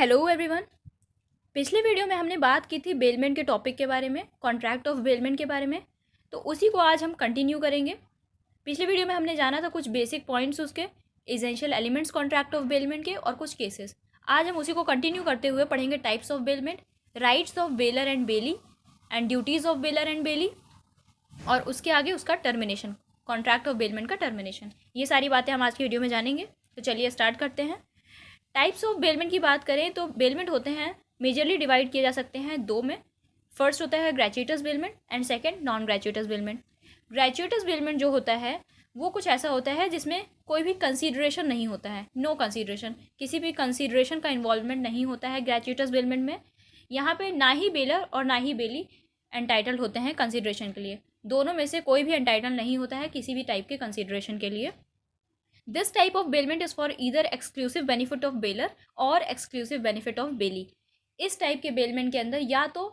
Hello everyone. पिछले video में हमने बात की थी बेलमेंट के टॉपिक के बारे में, कॉन्ट्रैक्ट ऑफ बेलमेंट के बारे में। तो उसी को आज हम कंटिन्यू करेंगे। पिछले वीडियो में हमने जाना था कुछ बेसिक पॉइंट्स उसके, essential elements contract of bailment के और कुछ केसेस। आज हम उसी को कंटिन्यू करते हुए पढ़ेंगे types of bailment, rights of bailor and bailee and duties of bailor and bailee, और उसके आगे उसका टर्मिनेशन, कॉन्ट्रैक्ट ऑफ बेलमेंट का टर्मिनेशन। ये सारी बातें हम आज की वीडियो में जानेंगे। तो चलिए स्टार्ट करते हैं। टाइप्स ऑफ बेलमेंट की बात करें तो बेलमेंट होते हैं, मेजरली डिवाइड किए जा सकते हैं दो में। फर्स्ट होता है gratuitous bailment and second non gratuitous bailment. Gratuitous bailment जो होता है वो कुछ ऐसा होता है जिसमें कोई भी कंसीडरेशन नहीं होता है, नो कंसीडरेशन, किसी भी कंसीडरेशन का इन्वॉल्वमेंट नहीं होता है ग्रेचुइटस बेलमेंट में। यहाँ पे ना ही बेलर और ना ही बेली एंटाइटल्ड होते हैं कंसीडरेशन के लिए। दोनों में से कोई भी एंटाइटल नहीं होता है किसी भी टाइप के कंसीडरेशन के लिए। This type of bailment is for either exclusive benefit of baler और एक्सक्लूसिव बेनिफिट ऑफ बेली। इस टाइप के बेलमेंट के अंदर या तो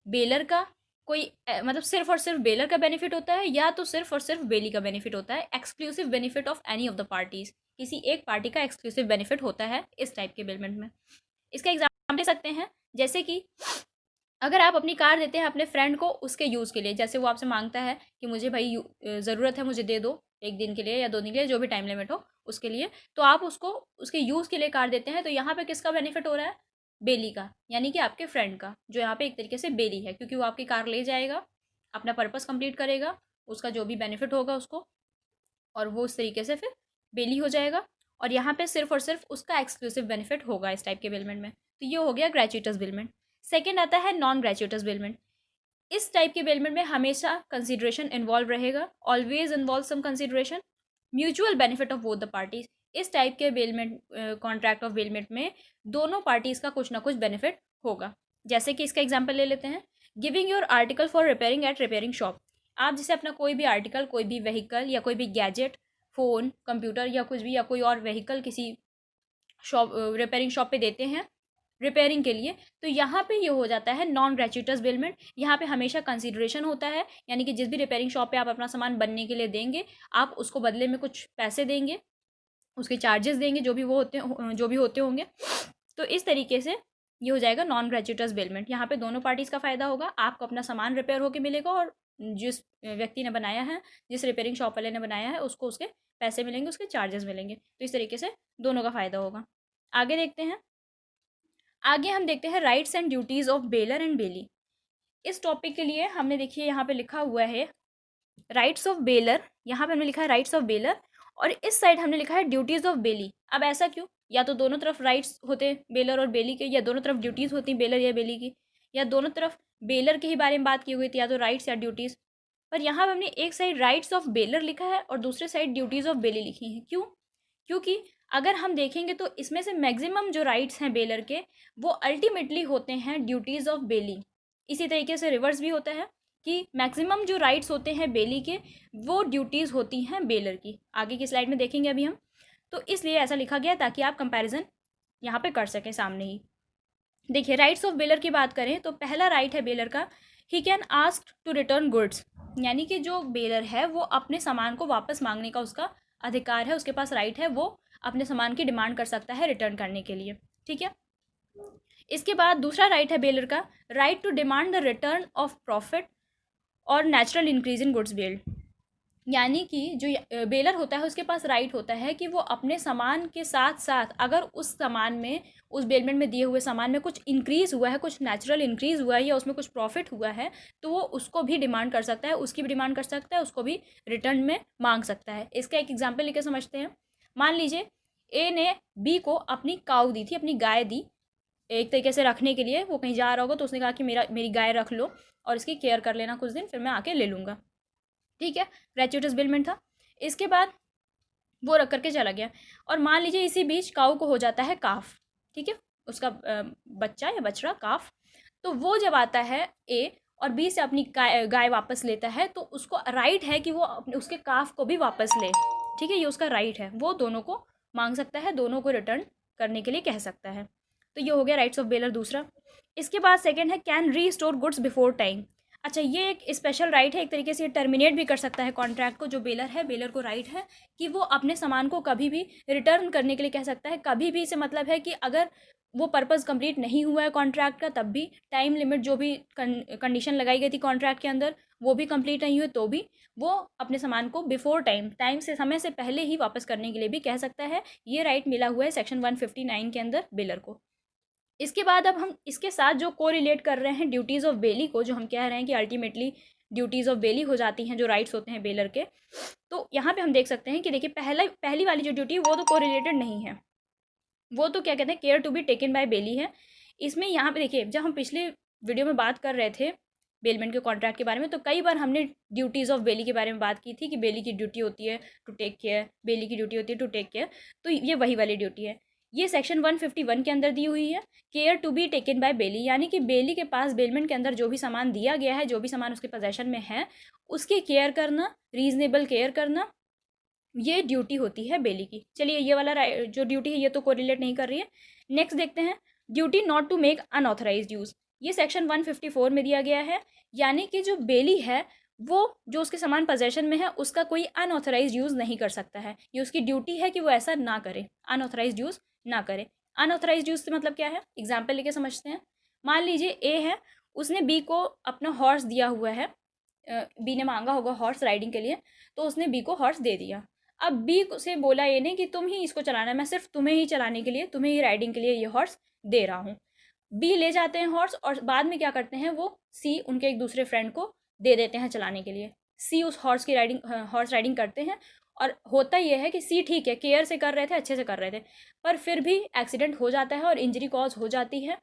बेलर का कोई मतलब सिर्फ और सिर्फ बेलर का बेनिफिट होता है या तो सिर्फ और सिर्फ बेली का बेनिफिट होता है। Exclusive benefit of any of the parties, किसी एक पार्टी का एक्सक्लूसिव बेनिफिट होता है इस टाइप के बेलमेंट में। इसका एग्जाम्पल दे सकते हैं, जैसे कि अगर आप अपनी कार देते हैं अपने फ्रेंड को उसके यूज़ के लिए, जैसे वो आपसे मांगता है कि मुझे भाई ज़रूरत है, मुझे दे दो एक दिन के लिए या 2 दिन के लिए, जो भी टाइम लिमिट हो उसके लिए, तो आप उसको उसके यूज़ के लिए कार देते हैं। तो यहाँ पे किसका बेनिफिट हो रहा है? बेली का, यानी कि आपके फ्रेंड का, जो यहाँ पे एक तरीके से बेली है, क्योंकि वो आपकी कार ले जाएगा, अपना पर्पस कंप्लीट करेगा, उसका जो भी बेनिफिट होगा उसको, और वो उस तरीके से फिर बेली हो जाएगा। और यहाँ पे सिर्फ और सिर्फ उसका एक्सक्लूसिव बेनिफिट होगा इस टाइप के बिलमेंट में। तो ये हो गया ग्रेचुइटस बिलमेंट। सेकेंड आता है नॉन ग्रेचुइटस बिलमेंट। इस टाइप के बेलमेंट में हमेशा कंसिडरेशन इन्वॉल्व रहेगा, always involve some consideration, mutual benefit of both the parties. इस टाइप के बेलमेंट, कॉन्ट्रैक्ट ऑफ बेलमेंट में दोनों पार्टीज का कुछ ना कुछ बेनिफिट होगा। जैसे कि इसका एग्जाम्पल ले लेते हैं, giving your article for repairing at repairing shop. आप जैसे अपना कोई भी आर्टिकल, कोई भी व्हीकल या कोई भी गैजेट, फ़ोन, कंप्यूटर या कुछ भी, या कोई और व्हीकल किसी शॉप, रिपेयरिंग शॉप पे देते हैं रिपेयरिंग के लिए, तो यहाँ पे ये हो जाता है नॉन ग्रेचुइटस बिलमेंट। यहाँ पे हमेशा कंसीडरेशन होता है, यानी कि जिस भी रिपेयरिंग शॉप पे आप अपना सामान बनने के लिए देंगे, आप उसको बदले में कुछ पैसे देंगे, उसके चार्जेस देंगे, जो भी होते होंगे। तो इस तरीके से ये हो जाएगा नॉन ग्रेचुइटस बिलमेंट। यहाँ पे दोनों पार्टीज़ का फ़ायदा होगा, आपको अपना सामान रिपेयर होकर मिलेगा और जिस व्यक्ति ने बनाया है, जिस रिपेयरिंग शॉप वाले ने बनाया है, उसको उसके पैसे मिलेंगे, उसके चार्जेस मिलेंगे। तो इस तरीके से दोनों का फ़ायदा होगा। आगे देखते हैं। आगे हम देखते हैं rights and duties of bailor and bailee. इस टॉपिक के लिए हमने, देखिए यहाँ पे लिखा हुआ है राइट्स ऑफ बेलर, यहाँ पे हमने लिखा है राइट्स ऑफ बेलर, और इस साइड हमने लिखा है ड्यूटीज़ ऑफ बेली। अब ऐसा क्यों? या तो दोनों तरफ राइट्स होते बेलर और बेली के, या दोनों तरफ ड्यूटीज़ होती बेलर या बेली की, या दोनों तरफ बेलर के ही बारे में बात की हुई थी, या तो राइट्स या ड्यूटीज़। पर यहाँ पर हमने एक साइड राइट्स ऑफ बेलर लिखा है और दूसरे साइड ड्यूटीज़ ऑफ बेली लिखी हैं। क्यों? क्योंकि अगर हम देखेंगे तो इसमें से मैक्सिमम जो राइट्स हैं बेलर के, वो अल्टीमेटली होते हैं ड्यूटीज़ ऑफ बेली। इसी तरीके से रिवर्स भी होता है कि मैक्सिमम जो राइट्स होते हैं बेली के, वो ड्यूटीज़ होती हैं बेलर की। आगे की स्लाइड में देखेंगे अभी हम। तो इसलिए ऐसा लिखा गया ताकि आप कंपैरिजन यहाँ पे कर सकें सामने ही। देखिए राइट्स ऑफ बेलर की बात करें तो पहला राइट है बेलर का, he can ask to return goods. यानी कि जो बेलर है वो अपने सामान को वापस मांगने का उसका अधिकार है, उसके पास राइट है, वो अपने सामान की डिमांड कर सकता है रिटर्न करने के लिए। ठीक है। इसके बाद दूसरा राइट है बेलर का, right to demand the return of profit और natural increase in goods bailed. यानी कि जो बेलर होता है उसके पास राइट होता है कि वो अपने सामान के साथ साथ, अगर उस सामान में, उस बेलमेंट में दिए हुए सामान में कुछ इंक्रीज़ हुआ है, कुछ नेचुरल इंक्रीज़ हुआ है, या उसमें कुछ प्रॉफिट हुआ है, तो वो उसको भी डिमांड कर सकता है, उसकी भी डिमांड कर सकता है, उसको भी रिटर्न में मांग सकता है। इसका एक एग्जाम्पल लेकर समझते हैं। मान लीजिए ए ने बी को अपनी काऊ दी थी, अपनी गाय दी एक तरीके से रखने के लिए। वो कहीं जा रहा होगा तो उसने कहा कि मेरी गाय रख लो और इसकी केयर कर लेना कुछ दिन, फिर मैं आके ले लूँगा। ठीक है, ग्रेचुइटस बिलमेंट था। इसके बाद वो रख करके चला गया, और मान लीजिए इसी बीच काऊ को हो जाता है काफ। ठीक है, उसका बच्चा या बछड़ा काफ। तो वो जब आता है ए और बी से अपनी गाय वापस लेता है, तो उसको राइट है कि वो अपने उसके काफ को भी वापस ले। ठीक है, ये उसका राइट है, वो दोनों को मांग सकता है, दोनों को रिटर्न करने के लिए कह सकता है। तो ये हो गया राइट्स ऑफ बेलर दूसरा। इसके बाद सेकेंड है कैन री स्टोर गुड्स बिफोर टाइम। अच्छा, ये एक स्पेशल राइट है, एक तरीके से ये टर्मिनेट भी कर सकता है कॉन्ट्रैक्ट को। जो बेलर है, बेलर को राइट है कि वो अपने सामान को कभी भी रिटर्न करने के लिए कह सकता है। कभी भी से मतलब है कि अगर वो पर्पज़ कंप्लीट नहीं हुआ है कॉन्ट्रैक्ट का, तब भी टाइम लिमिट जो भी कंडीशन लगाई गई थी कॉन्ट्रैक्ट के अंदर वो भी कंप्लीट नहीं हुए, तो भी वो अपने सामान को बिफोर टाइम से, समय से पहले ही वापस करने के लिए भी कह सकता है। ये राइट मिला हुआ है सेक्शन 159 के अंदर बेलर को। इसके बाद अब हम इसके साथ जो को रिलेट कर रहे हैं ड्यूटीज़ ऑफ बेली को, जो हम कह रहे हैं कि अल्टीमेटली ड्यूटीज़ ऑफ बेली हो जाती हैं जो राइट्स होते हैं बेलर के। तो यहाँ पे हम देख सकते हैं कि देखिए पहली वाली जो ड्यूटी वो तो को रिलेटेड नहीं है, वो तो क्या कहते हैं care to be taken by bailee है। इसमें यहाँ पे देखिए, जब हम पिछले वीडियो में बात कर रहे थे बेलमेंट के कॉन्ट्रैक्ट के बारे में, तो कई बार हमने ड्यूटीज़ ऑफ बेली के बारे में बात की थी कि बेली की ड्यूटी होती है टू टेक केयर, बेली की ड्यूटी होती है टू टेक केयर। तो ये वही वाली ड्यूटी है। ये सेक्शन 151 के अंदर दी हुई है, care to be taken by bailee, यानी कि बेली के पास बेलमेंट के अंदर जो भी सामान दिया गया है, जो भी सामान उसके पोजेशन में है, उसकी केयर करना, रीजनेबल केयर करना, ये ड्यूटी होती है बेली की। चलिए, ये वाला जो ड्यूटी है ये तो कोरिलेट नहीं कर रही है। नेक्स्ट देखते हैं, duty not to make unauthorised use. ये सेक्शन 154 में दिया गया है, यानी कि जो बेली है वो जो उसके सामान पोजेशन में है उसका कोई अनऑथराइज्ड यूज़ नहीं कर सकता है। ये उसकी ड्यूटी है कि वो ऐसा ना करे, अनऑथराइज्ड यूज़ ना करे। अनऑथराइज्ड यूज़ से मतलब क्या है, एग्जाम्पल लेके समझते हैं। मान लीजिए ए है, उसने बी को अपना हॉर्स दिया हुआ है, बी ने मांगा होगा हॉर्स राइडिंग के लिए, तो उसने बी को हॉर्स दे दिया। अब बी से बोला ये नहीं कि तुम ही इसको चलाना है, मैं सिर्फ तुम्हें ही चलाने के लिए, तुम्हें ही राइडिंग के लिए ये हॉर्स दे रहा हूँ। बी ले जाते हैं हॉर्स और बाद में क्या करते हैं, वो सी उनके एक दूसरे फ्रेंड को दे देते हैं चलाने के लिए। सी उस हॉर्स की हॉर्स राइडिंग करते हैं, और होता यह है कि सी ठीक है, केयर से कर रहे थे, अच्छे से कर रहे थे, पर फिर भी एक्सीडेंट हो जाता है और इंजरी कॉज हो जाती है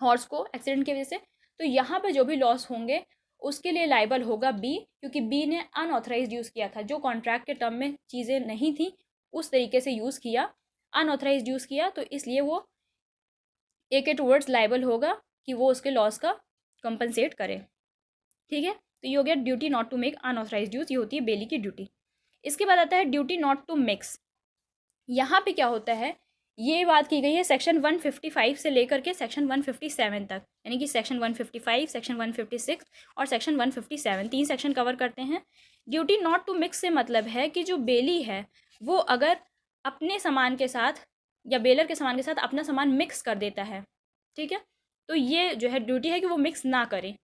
हॉर्स को एक्सीडेंट की वजह से। तो यहाँ पे जो भी लॉस होंगे उसके लिए लाइबल होगा बी, क्योंकि बी ने अनऑथराइज्ड यूज़ किया था, जो कॉन्ट्रैक्ट के टर्म में चीज़ें नहीं थी उस तरीके से यूज़ किया, अनऑथराइज्ड यूज़ किया, तो इसलिए वो ए के टूवर्ड्स लाइबल होगा कि वो उसके लॉस का कंपनसेट करे। ठीक है, तो ये हो गया duty not to make unauthorised use, ये होती है बेली की ड्यूटी। इसके बाद आता है ड्यूटी नॉट टू मिक्स। यहाँ पे क्या होता है, ये बात की गई है सेक्शन 155 से लेकर के सेक्शन 157 तक, यानी कि सेक्शन 155, सेक्शन 156 और सेक्शन 157, 3 सेक्शन कवर करते हैं। ड्यूटी नॉट टू मिक्स से मतलब है कि जो बेली है वो अगर अपने सामान के साथ या बेलर के सामान के साथ अपना सामान मिक्स कर देता है, ठीक है, तो ये जो है ड्यूटी है कि वो मिक्स ना करे।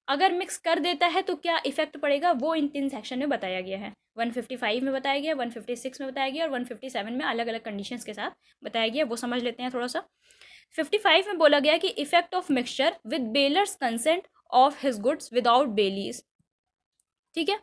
अगर मिक्स कर देता है तो क्या इफेक्ट पड़ेगा, वो इन 3 सेक्शन में बताया गया है। 155 में बताया गया, 156 में बताया गया और 157 में अलग अलग कंडीशंस के साथ बताया गया, वो समझ लेते हैं थोड़ा सा। 55 में बोला गया कि effect of mixture with bailor's consent of his goods without bailee's, ठीक है,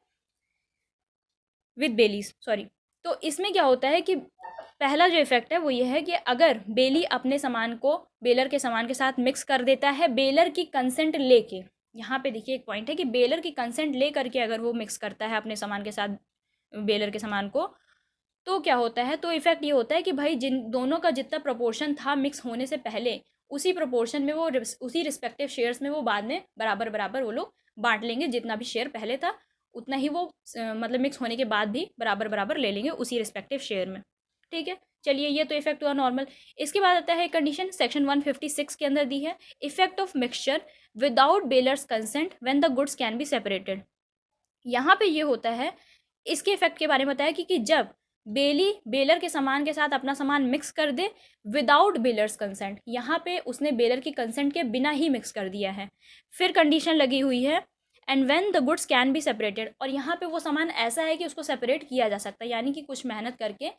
विद बेलीज, सॉरी। तो इसमें क्या होता है कि पहला जो इफेक्ट है वो ये है कि अगर बेली अपने सामान को बेलर के सामान के साथ मिक्स कर देता है बेलर की कंसेंट लेके, यहाँ पे देखिए एक पॉइंट है कि बेलर की कंसेंट ले करके अगर वो मिक्स करता है अपने सामान के साथ बेलर के सामान को, तो क्या होता है, तो इफेक्ट ये होता है कि भाई जिन दोनों का जितना प्रोपोर्शन था मिक्स होने से पहले, उसी प्रोपोर्शन में वो उसी रिस्पेक्टिव शेयर्स में वो बाद में बराबर बराबर वो लोग बांट लेंगे। जितना भी शेयर पहले था उतना ही वो मतलब मिक्स होने के बाद भी बराबर बराबर ले लेंगे उसी रिस्पेक्टिव शेयर में। ठीक है, चलिए, ये तो इफेक्ट हुआ नॉर्मल। इसके बाद आता है कंडीशन सेक्शन 156 के अंदर दी है, effect of mixture without bailor's consent when the goods can be separated. यहाँ पे ये होता है, इसके इफेक्ट के बारे में बताया कि जब बेली बेलर के सामान के साथ अपना सामान मिक्स कर दे विदाउट बेलर्स कंसेंट, यहाँ पे उसने बेलर की कंसेंट के बिना ही मिक्स कर दिया है। फिर कंडीशन लगी हुई है and when the goods can be separated, और यहाँ पे वो सामान ऐसा है कि उसको सेपरेट किया जा सकता है, यानी कि कुछ मेहनत करके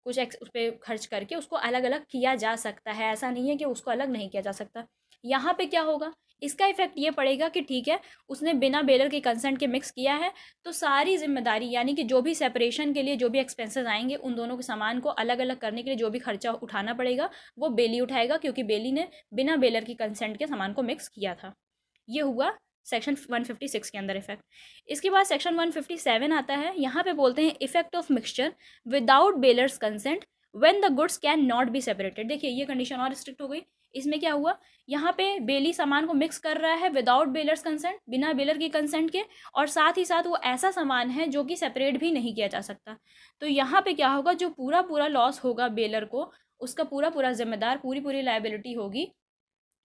कुछ उस पर खर्च करके उसको अलग अलग किया जा सकता है, ऐसा नहीं है कि उसको अलग नहीं किया जा सकता। यहाँ पे क्या होगा, इसका इफेक्ट ये पड़ेगा कि ठीक है उसने बिना बेलर के कंसेंट के मिक्स किया है, तो सारी जिम्मेदारी यानी कि जो भी सेपरेशन के लिए जो भी एक्सपेंसेस आएंगे उन दोनों के सामान को अलग अलग करने के लिए जो भी खर्चा उठाना पड़ेगा वो बेली उठाएगा, क्योंकि बेली ने बिना बेलर की कंसेंट के सामान को मिक्स किया था। ये हुआ सेक्शन 156 के अंदर इफेक्ट। इसके बाद सेक्शन 157 आता है, यहाँ पे बोलते हैं effect of mixture without bailor's consent when the goods can not be separated. देखिए ये कंडीशन और स्ट्रिक्ट हो गई। इसमें क्या हुआ, यहाँ पे बेली सामान को मिक्स कर रहा है विदाउट बेलर्स कंसेंट, बिना बेलर की कंसेंट के, और साथ ही साथ वो ऐसा सामान है जो कि सेपरेट भी नहीं किया जा सकता। तो यहाँ पे क्या होगा, जो पूरा पूरा लॉस होगा बेलर को, उसका पूरा पूरा जिम्मेदार, पूरी पूरी लायबिलिटी होगी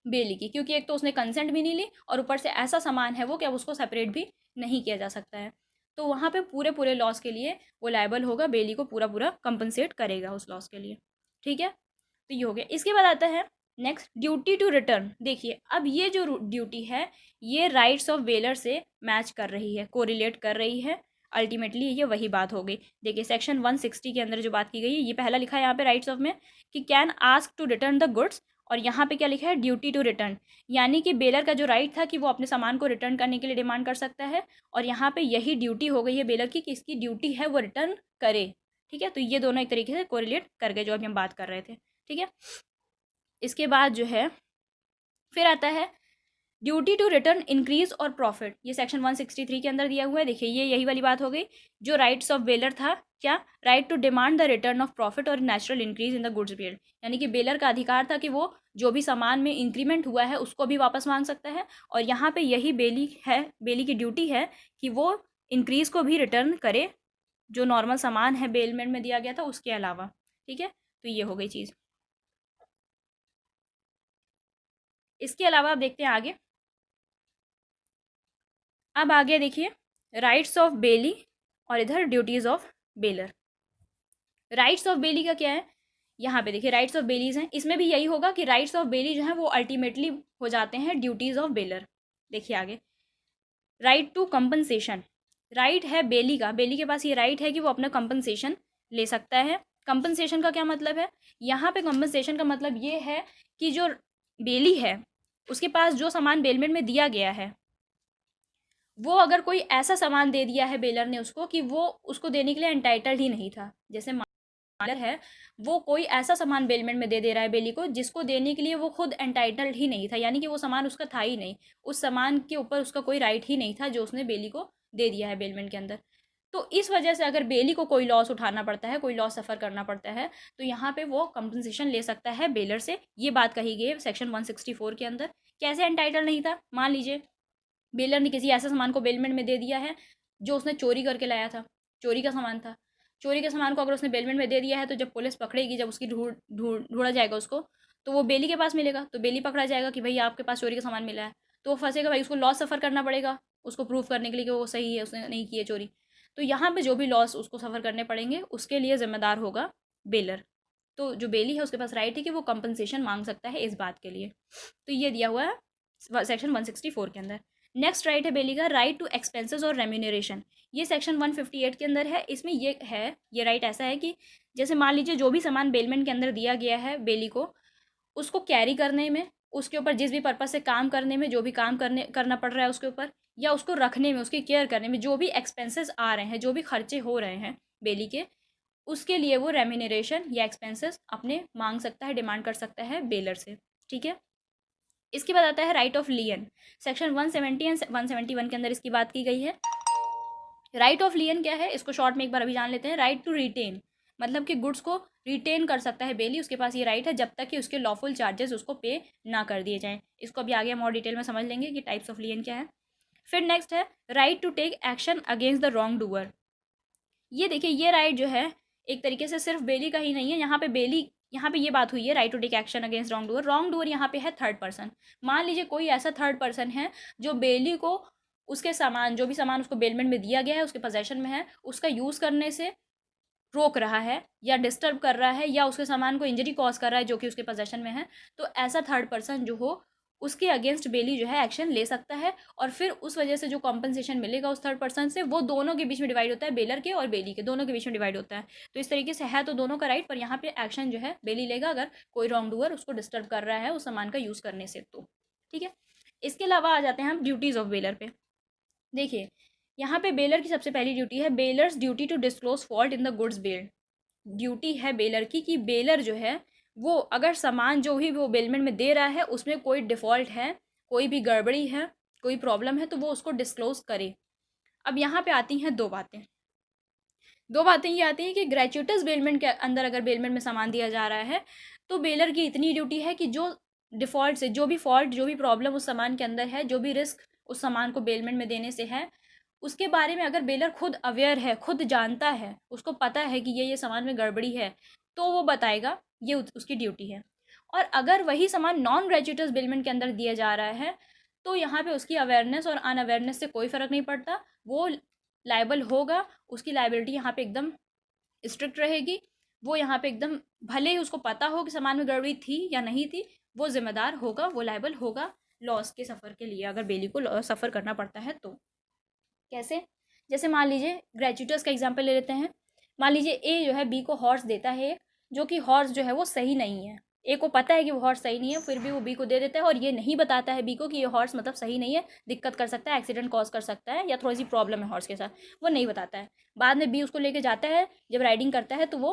बेली की, क्योंकि एक तो उसने कंसेंट भी नहीं ली और ऊपर से ऐसा सामान है वो कि अब उसको सेपरेट भी नहीं किया जा सकता है। तो वहाँ पे पूरे पूरे लॉस के लिए वो लायबल होगा, बेली को पूरा पूरा कंपनसेट करेगा उस लॉस के लिए। ठीक है, तो ये हो गया। इसके बाद आता है नेक्स्ट ड्यूटी टू रिटर्न। देखिए अब ये जो ड्यूटी है ये राइट्स ऑफ बेलर से मैच कर रही है, कोरिलेट कर रही है। अल्टीमेटली ये वही बात हो गई। देखिए सेक्शन 160 के अंदर जो बात की गई है, ये पहला लिखा है यहाँ पे राइट्स ऑफ में कि can ask to return the goods, और यहाँ पे क्या लिखा है, ड्यूटी टू रिटर्न। यानी कि बेलर का जो राइट था कि वो अपने सामान को रिटर्न करने के लिए डिमांड कर सकता है, और यहाँ पे यही ड्यूटी हो गई है बेलर की कि इसकी ड्यूटी है वो रिटर्न करे। ठीक है, तो ये दोनों एक तरीके से कोरिलेट कर गए जो अभी हम बात कर रहे थे। ठीक है, इसके बाद जो है फिर आता है ड्यूटी टू रिटर्न इंक्रीज और प्रॉफिट। ये सेक्शन 163 के अंदर दिया हुआ है। देखिए ये यही वाली बात हो गई जो राइट्स ऑफ बेलर था, क्या, right to demand the return of profit और natural increase in the goods bailed. यानी कि बेलर का अधिकार था कि वो जो भी सामान में इंक्रीमेंट हुआ है उसको भी वापस मांग सकता है, और यहाँ पे यही बेली है, बेली की ड्यूटी है कि वो इंक्रीज को भी रिटर्न करे जो नॉर्मल सामान है बेलमेंट में दिया गया था उसके अलावा। ठीक है, तो ये हो गई चीज़। इसके अलावा आप देखते हैं आगे। अब आगे देखिए राइट्स ऑफ बेली और इधर duties of baler. Rights of belly का क्या है, यहाँ पे देखिए राइट्स ऑफ बेलीज हैं, इसमें भी यही होगा कि राइट्स ऑफ बेली जो है वो अल्टीमेटली हो जाते हैं ड्यूटीज ऑफ बेलर। देखिए आगे राइट टू कंपनसेशन। राइट है बेली का, बेली के पास ये राइट है कि वो अपना कंपनसेशन ले सकता है। कंपनसेशन का क्या मतलब है, यहाँ पे कंपनसेशन का मतलब ये है कि जो बेली है उसके पास जो सामान बेलमेंट में दिया गया है वो अगर कोई ऐसा सामान दे दिया है बेलर ने उसको कि वो उसको देने के लिए एंटाइटल्ड ही नहीं था, जैसे मालर है वो कोई ऐसा सामान बेलमेंट में दे रहा है बेली को जिसको देने के लिए वो खुद एंटाइटल्ड ही नहीं था, यानी कि वो सामान उसका था ही नहीं, उस सामान के ऊपर उसका कोई राइट ही नहीं था जो उसने बेली को दे दिया है बेलमेंट के अंदर। तो इस वजह से अगर बेली को कोई लॉस उठाना पड़ता है, कोई लॉस सफ़र करना पड़ता है, तो यहाँ पे वो कंपनसेशन ले सकता है बेलर से। ये बात कही गई है सेक्शन 164 के अंदर। कैसे एंटाइटल नहीं था, मान लीजिए बेलर ने किसी ऐसे सामान को बेलमेंट में दे दिया है जो उसने चोरी करके लाया था, चोरी का सामान था। चोरी के सामान को अगर उसने बेलमेंट में दे दिया है तो जब पुलिस पकड़ेगी, जब उसकी ढूंढा जाएगा उसको, तो वो बेली के पास मिलेगा, तो बेली पकड़ा जाएगा कि भाई आपके पास चोरी का सामान मिला है, तो वो फंसेगा भाई, उसको लॉस सफ़र करना पड़ेगा उसको प्रूव करने के लिए कि वो सही है, उसने नहीं की है चोरी। तो यहाँ पे जो भी लॉस उसको सफ़र करने पड़ेंगे उसके लिए जिम्मेदार होगा बेलर। तो जो बेली है उसके पास राइट है कि वो कंपनसेशन मांग सकता है इस बात के लिए। तो ये दिया हुआ है सेक्शन 164 के अंदर। नेक्स्ट राइट है बेली का राइट टू एक्सपेंसेस और रेम्यूनरेशन। ये सेक्शन 158 के अंदर है। इसमें ये है, ये राइट ऐसा है कि जैसे मान लीजिए जो भी सामान बेलमेंट के अंदर दिया गया है बेली को, उसको कैरी करने में, उसके ऊपर जिस भी पर्पज से काम करने में जो भी काम करना पड़ रहा है उसके ऊपर, या उसको रखने में, उसकी केयर करने में जो भी एक्सपेंसेस आ रहे हैं, जो भी खर्चे हो रहे हैं बेली के, उसके लिए वो रेम्यूनरेशन या एक्सपेंसेस अपने मांग सकता है, डिमांड कर सकता है बेलर से। ठीक है, इसके बाद आता है राइट ऑफ लियन। सेक्शन 170 एंड 171 के अंदर इसकी बात की गई है। राइट ऑफ लियन क्या है, इसको शॉर्ट में एक बार अभी जान लेते हैं। राइट टू रिटेन, मतलब कि गुड्स को रिटेन कर सकता है बेली, उसके पास ये राइट है जब तक कि उसके लॉफुल चार्जेस उसको पे ना कर दिए जाएं। इसको अभी आगे हम और डिटेल में समझ लेंगे कि टाइप्स ऑफ लियन क्या है। फिर नेक्स्ट है right to take action against the wrong doer. ये देखिए ये राइट जो है एक तरीके से सिर्फ बेली का ही नहीं है, यहाँ पे बेली, यहाँ पे ये बात हुई है right to take action against wrong doer. Wrong doer यहाँ पे है थर्ड पर्सन। मान लीजिए कोई ऐसा थर्ड पर्सन है जो बेली को उसके सामान, जो भी सामान उसको बेलमेंट में दिया गया है उसके पोजेशन में है, उसका यूज़ करने से रोक रहा है या डिस्टर्ब कर रहा है या उसके सामान को इंजरी कॉज कर रहा है जो कि उसके पोजेशन में है, तो ऐसा थर्ड पर्सन जो हो उसके अगेंस्ट बेली जो है एक्शन ले सकता है, और फिर उस वजह से जो कॉम्पनसेशन मिलेगा उस थर्ड पर्सन से वो दोनों के बीच में डिवाइड होता है, बेलर के और बेली के दोनों के बीच में डिवाइड होता है। तो इस तरीके से है तो दोनों का राइट, पर यहाँ पे एक्शन जो है बेली लेगा अगर कोई रॉन्ग डूअर उसको डिस्टर्ब कर रहा है उस सामान का यूज़ करने से तो। ठीक है, इसके अलावा आ जाते हैं हम ड्यूटीज़ ऑफ बेलर पे। देखिए यहाँ पे बेलर की सबसे पहली ड्यूटी है bailor's duty to disclose fault in the goods bailed. Duty है बेलर की कि बेलर जो है वो अगर सामान जो भी वो बेलमेंट में दे रहा है उसमें कोई डिफ़ॉल्ट है, कोई भी गड़बड़ी है, कोई प्रॉब्लम है, तो वो उसको डिस्क्लोज करे। अब यहाँ पे आती हैं दो बातें ये आती हैं कि ग्रेचुइटस बेलमेंट के अंदर अगर बेलमेंट में सामान दिया जा रहा है तो बेलर की इतनी ड्यूटी है कि जो डिफ़ॉल्ट से जो भी फॉल्ट, जो भी प्रॉब्लम उस सामान के अंदर है, जो भी रिस्क उस सामान को बेलमेंट में देने से है, उसके बारे में अगर बेलर खुद अवेयर है, खुद जानता है, उसको पता है कि ये सामान में गड़बड़ी है, तो वो बताएगा, ये उसकी ड्यूटी है। और अगर वही सामान नॉन ग्रेचुइटस बेलमेंट के अंदर दिया जा रहा है तो यहाँ पे उसकी अवेयरनेस और अनअवेयरनेस से कोई फ़र्क नहीं पड़ता, वो लाइबल होगा, उसकी लाइबिलिटी यहाँ पे एकदम स्ट्रिक्ट रहेगी। वो यहाँ पे एकदम, भले ही उसको पता हो कि सामान में गड़बड़ी थी या नहीं थी, वो जिम्मेदार होगा, वो लाइबल होगा लॉस के सफ़र के लिए, अगर बेली को सफ़र करना पड़ता है तो। कैसे? जैसे मान लीजिए ग्रेचुइटस का एग्जाम्पल ले लेते हैं। मान लीजिए ए जो है बी को हॉर्स देता है, जो कि हॉर्स जो है वो सही नहीं है। ए को पता है कि वो हॉर्स सही नहीं है, फिर भी वो बी को दे देता है और ये नहीं बताता है बी को कि ये हॉर्स मतलब सही नहीं है, दिक्कत कर सकता है, एक्सीडेंट कॉज कर सकता है या थोड़ी सी प्रॉब्लम है हॉर्स के साथ, वो नहीं बताता है। बाद में बी उसको लेके जाता है, जब राइडिंग करता है तो वो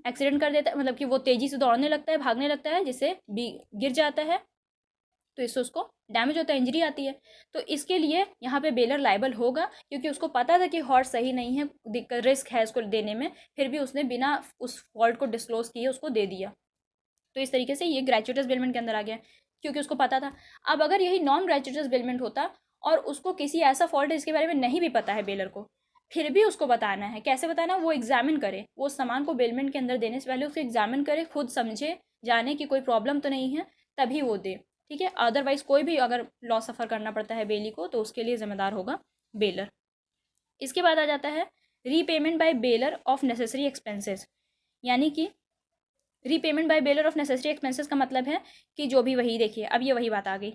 एक्सीडेंट कर देता है, मतलब कि वो तेज़ी से दौड़ने लगता है, भागने लगता है, जिससे बी गिर जाता है, तो इससे उसको डैमेज होता है, इंजरी आती है। तो इसके लिए यहाँ पे बेलर लाइबल होगा, क्योंकि उसको पता था कि हॉर्स सही नहीं है, रिस्क है उसको देने में, फिर भी उसने बिना उस फॉल्ट को डिस्क्लोज किए उसको दे दिया। तो इस तरीके से ये ग्रेचुइटस बेलमेंट के अंदर आ गया, क्योंकि उसको पता था। अब अगर यही नॉन ग्रेचुइटस बेलमेंट होता और उसको किसी ऐसा फॉल्ट है जिसके बारे में नहीं भी पता है बेलर को, फिर भी उसको बताना है। कैसे बताना? वो एग्जामिन करे, वो सामान को बेलमेंट के अंदर देने से पहले उसको एग्जामिन करे, खुद समझे, जाने की कोई प्रॉब्लम तो नहीं है, तभी वो दे। ठीक है, अदरवाइज कोई भी अगर लॉस सफ़र करना पड़ता है बेली को तो उसके लिए ज़िम्मेदार होगा बेलर। इसके बाद आ जाता है repayment by bailor of necessary expenses. यानी कि repayment by bailor of necessary expenses का मतलब है कि जो भी, वही देखिए अब ये वही बात आ गई,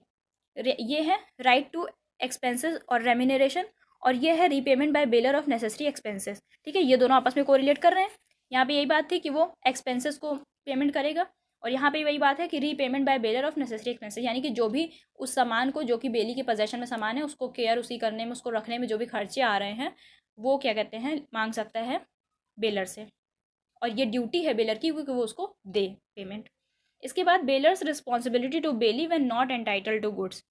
ये है राइट टू एक्सपेंसेस और रेम्यूनरेशन, और ये है repayment by bailor of necessary expenses. ठीक है, ये दोनों आपस में कोरिलेट कर रहे हैं। यहाँ पे यही बात थी कि वो एक्सपेंसेस को पेमेंट करेगा, और यहाँ पे वही बात है कि repayment by bailor of necessary expenses, यानी कि जो भी उस सामान को, जो कि बेली के पोजेशन में सामान है, उसको केयर उसी करने में, उसको रखने में जो भी खर्चे आ रहे हैं, वो क्या कहते हैं, मांग सकता है बेलर से, और ये ड्यूटी है बेलर की क्योंकि वो उसको दे पेमेंट। इसके बाद bailor's responsibility to bailee when not entitled to goods.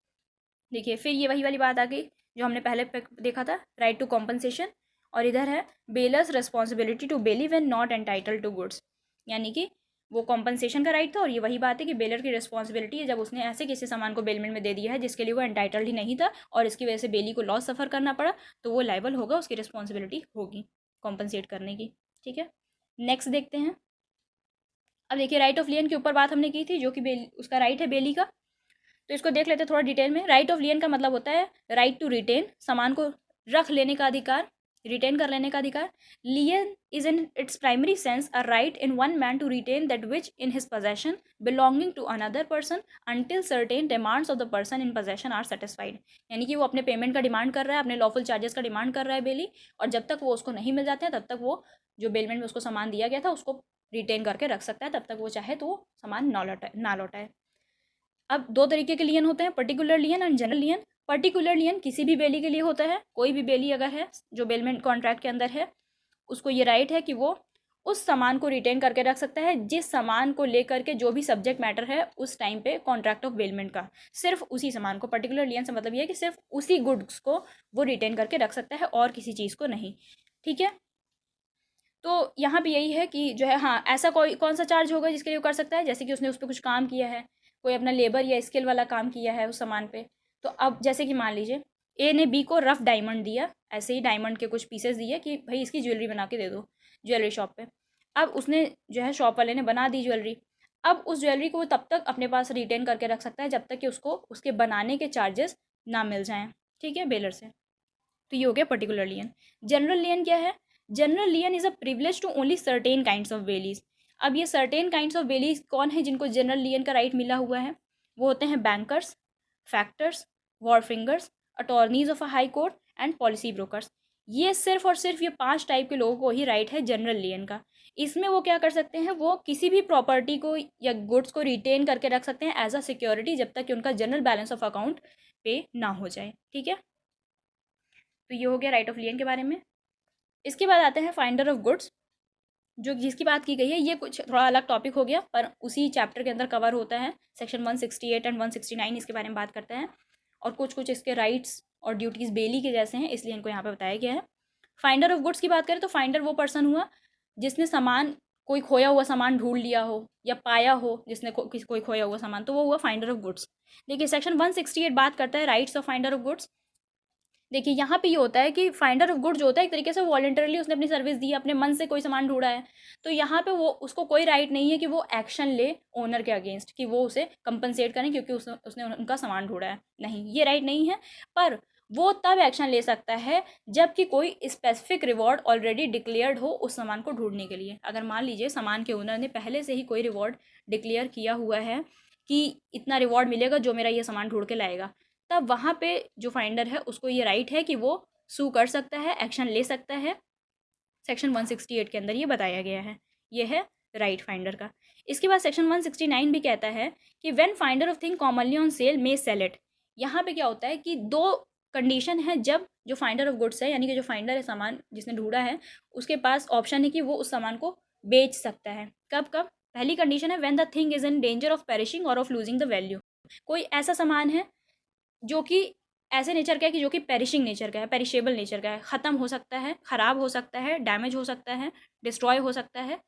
देखिए फिर ये वही वाली बात आ गई जो हमने पहले देखा था, राइट टू कॉम्पनसेशन, और इधर है bailor's responsibility to bailee when not entitled to goods, यानी कि वो कॉम्पनसेशन का राइट था, और ये वही बात है कि बेलर की रिस्पॉन्सिबिलिटी है जब उसने ऐसे किसी सामान को बेलमेंट में दे दिया है जिसके लिए वो एंटाइटल्ड ही नहीं था और इसकी वजह से बेली को लॉस सफ़र करना पड़ा, तो वो लाइबल होगा, उसकी रिस्पॉन्सिबिलिटी होगी कॉम्पनसेट करने की। ठीक है, नेक्स्ट देखते हैं। अब देखिए राइट ऑफ लियन के ऊपर बात हमने की थी, जो कि उसका राइट है बेली का, तो इसको देख लेते हैं थोड़ा डिटेल में। राइट ऑफ लियन का मतलब होता है राइट टू रिटेन, सामान को रख लेने का अधिकार, रिटेन कर लेने का अधिकार। Lien is in its primary sense a right in one man to retain that which in his possession belonging to another person until certain demands of the person in possession are satisfied. यानी कि वो अपने payment का demand कर रहा है, अपने lawful charges का डिमांड कर रहा है बेली, और जब तक वो उसको नहीं मिल जाते हैं तब तक वो जो बेलमेंट में उसको सामान दिया गया था उसको रिटेन करके रख सकता है, तब तक वो चाहे तो सामान ना लौटाए। अब दो तरीके के लियन होते हैं, पर्टिकुलर लियन एंड जनरल लियन। पर्टिकुलर लियन किसी भी बेली के लिए होता है, कोई भी बेली अगर है जो बेलमेंट कॉन्ट्रैक्ट के अंदर है, उसको ये राइट है कि वो उस सामान को रिटेन करके रख सकता है जिस सामान को लेकर के जो भी सब्जेक्ट मैटर है उस टाइम पे कॉन्ट्रैक्ट ऑफ बेलमेंट का, सिर्फ उसी सामान को। पर्टिकुलर लियन से मतलब ये है कि सिर्फ उसी गुड्स को वो रिटेन करके रख सकता है और किसी चीज़ को नहीं। ठीक है, तो यहाँ भी यही है कि जो है, हाँ, ऐसा कोई कौन सा चार्ज होगा जिसके लिए वो कर सकता है, जैसे कि उसने उस पर कुछ काम किया है, कोई अपना लेबर या स्किल वाला काम किया है उस सामान पे। तो अब जैसे कि मान लीजिए ए ने बी को रफ डायमंड दिया, ऐसे ही डायमंड के कुछ पीसेस दिए कि भाई इसकी ज्वेलरी बना के दे दो ज्वेलरी शॉप पे। अब उसने जो है, शॉप वाले ने बना दी ज्वेलरी। अब उस ज्वेलरी को वो तब तक अपने पास रिटेन करके रख सकता है जब तक कि उसको उसके बनाने के चार्जेस ना मिल जाएं, ठीक है, बेलर से। तो ये हो गया पर्टिकुलर लियन। जनरल लियन क्या है? General lien is a privilege to only certain kinds of bailees. अब ये सर्टेन काइंड्स ऑफ बेलीज कौन है जिनको जनरल लियन का राइट मिला हुआ है? वो होते हैं bankers, factors, wharfingers, attorneys of a high court and policy brokers. ये सिर्फ और सिर्फ ये 5 टाइप के लोगों को ही राइट है जनरल लियन का। इसमें वो क्या कर सकते हैं, वो किसी भी प्रॉपर्टी को या गुड्स को रिटेन करके रख सकते हैं एज अ सिक्योरिटी जब तक कि उनका जनरल बैलेंस ऑफ अकाउंट पे ना हो जाए। ठीक है, तो ये हो गया राइट ऑफ लियन के बारे में। इसके बाद आते हैं फाइंडर ऑफ गुड्स, जो जिसकी बात की गई है। ये कुछ थोड़ा अलग टॉपिक हो गया पर उसी चैप्टर के अंदर कवर होता है। सेक्शन 168 एंड 169 इसके बारे में बात करते हैं, और कुछ कुछ इसके राइट्स और ड्यूटीज़ बेली के जैसे हैं, इसलिए इनको यहाँ पे बताया गया है। फाइंडर ऑफ गुड्स की बात करें तो फाइंडर वो पर्सन हुआ जिसने सामान, कोई खोया हुआ सामान ढूंढ लिया हो या पाया हो जिसने कोई खोया हुआ सामान, तो वो हुआ फाइंडर ऑफ गुड्स। देखिए सेक्शन 168 बात करता है rights of finder of goods. देखिए यहाँ पे ये होता है कि फाइंडर ऑफ गुड जो होता है एक तरीके से वॉलंटरली उसने अपनी सर्विस दी, अपने मन से कोई सामान ढूंढा है, तो यहाँ पे वो उसको कोई राइट नहीं है कि वो एक्शन ले ओनर के अगेंस्ट कि वो उसे कंपनसेट करें क्योंकि उसने उनका सामान ढूंढा है, नहीं, ये राइट नहीं है। पर वो तब एक्शन ले सकता है जबकि कोई स्पेसिफिक रिवॉर्ड ऑलरेडी डिक्लेयर्ड हो उस सामान को ढूंढने के लिए। अगर मान लीजिए सामान के ओनर ने पहले से ही कोई रिवॉर्ड डिक्लेयर किया हुआ है कि इतना रिवॉर्ड मिलेगा जो मेरा ये सामान ढूंढ के लाएगा, तब वहाँ पे जो फाइंडर है उसको ये राइट है कि वो सू कर सकता है, एक्शन ले सकता है। सेक्शन 168 के अंदर ये बताया गया है, ये है राइट फाइंडर का। इसके बाद सेक्शन 169 भी कहता है कि when finder of thing commonly on sale may sell it. यहाँ पे क्या होता है कि दो कंडीशन है जब जो फाइंडर ऑफ गुड्स है, यानी कि जो फाइंडर है सामान जिसने ढूंढा है, उसके पास ऑप्शन है कि वो उस सामान को बेच सकता है। कब कब? पहली कंडीशन है when the thing is in danger of perishing और ऑफ लूजिंग द वैल्यू। कोई ऐसा सामान है जो कि ऐसे नेचर का है कि जो कि पेरिशिंग नेचर का है, पेरिशेबल नेचर का है, ख़त्म हो सकता है, ख़राब हो सकता है, डैमेज हो सकता है, डिस्ट्रॉय हो सकता है,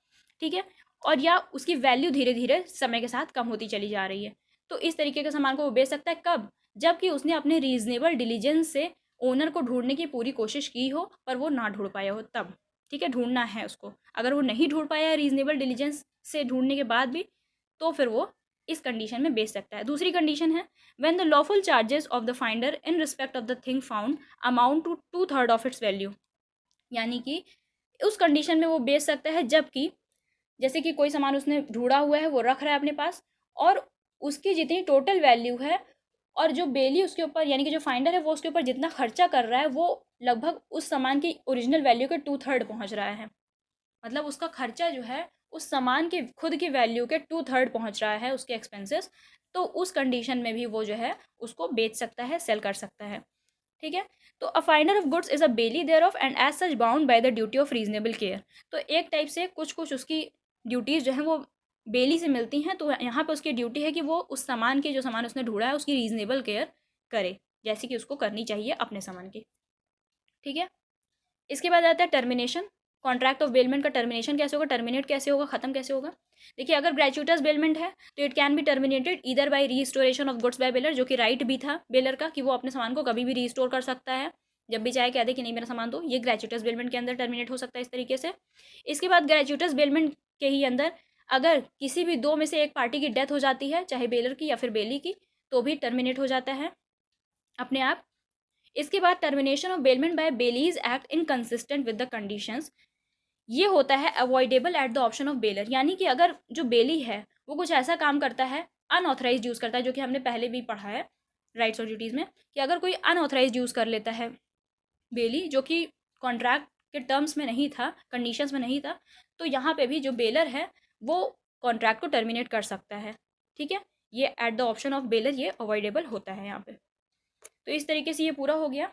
ठीक है, और या उसकी वैल्यू धीरे धीरे समय के साथ कम होती चली जा रही है। तो इस तरीके के सामान को वो बेच सकता है कब? जबकि उसने अपने रीजनेबल डिलीजेंस से ओनर को ढूंढने की पूरी कोशिश की हो पर वो ना ढूंढ पाया हो तब। ठीक है, ढूंढना है उसको, अगर वो नहीं ढूंढ पाया है रीजनेबल डिलीजेंस से ढूंढने के बाद भी, तो फिर वो इस कंडीशन में बेच सकता है। दूसरी कंडीशन है when the lawful charges of the finder in respect of the thing found amount to 2/3 of its value। यानी कि उस कंडीशन में वो बेच सकता है जबकि जैसे कि कोई सामान उसने ढूंढा हुआ है, वो रख रहा है अपने पास, और उसकी जितनी टोटल वैल्यू है और जो बेली उसके ऊपर यानी कि जो फाइंडर है वो उसके ऊपर जितना खर्चा कर रहा है वो लगभग उस सामान की ओरिजिनल वैल्यू के 2/3 पहुंच रहा है। मतलब उसका खर्चा जो है उस सामान की खुद की वैल्यू के 2/3 पहुंच रहा है, उसके एक्सपेंसेस। तो उस कंडीशन में भी वो जो है उसको बेच सकता है, सेल कर सकता है। ठीक है, तो a finder of goods is a bailee thereof and as such bound by the duty of reasonable care. तो एक टाइप से कुछ कुछ उसकी ड्यूटीज़ जो है वो बेली से मिलती हैं, तो यहाँ पे उसकी ड्यूटी है कि वो उस सामान की जो सामान उसने ढूंढा है उसकी रीजनेबल केयर करे, जैसे कि उसको करनी चाहिए अपने सामान की। ठीक है, इसके बाद आता है टर्मिनेशन। कॉन्ट्रैक्ट ऑफ बेलमेंट का टर्मिनेशन कैसे होगा, टर्मिनेट कैसे होगा, खत्म कैसे होगा। देखिए अगर ग्रेचुइटस बेलमेंट है तो it can be terminated either by restoration of goods by baler, जो कि राइट भी था बेलर का कि वो अपने सामान को कभी भी रीस्टोर कर सकता है, जब भी चाहे कह दे कि नहीं मेरा सामान दो। ये ग्रेचुइटस बेलमेंट के अंदर टर्मिनेट हो सकता है इस तरीके से। इसके बाद ग्रेचुइटस बेलमेंट के ही अंदर अगर किसी भी दो में से एक पार्टी की डेथ हो जाती है, चाहे बेलर की या फिर बेली की, तो भी टर्मिनेट हो जाता है अपने आप। इसके बाद termination of bailment by bailee's act inconsistent with the conditions. ये होता है avoidable at the option of bailor, यानी कि अगर जो बेली है वो कुछ ऐसा काम करता है, अनऑथराइज यूज़ करता है, जो कि हमने पहले भी पढ़ा है राइट्स और ड्यूटीज़ में, कि अगर कोई अनऑथराइज यूज़ कर लेता है बेली जो कि कॉन्ट्रैक्ट के टर्म्स में नहीं था, कंडीशंस में नहीं था, तो यहाँ पे भी जो बेलर है वो कॉन्ट्रैक्ट को टर्मिनेट कर सकता है। ठीक है, ये eight the option of baler ये अवॉइडेबल होता है यहाँ पे। तो इस तरीके से ये पूरा हो गया।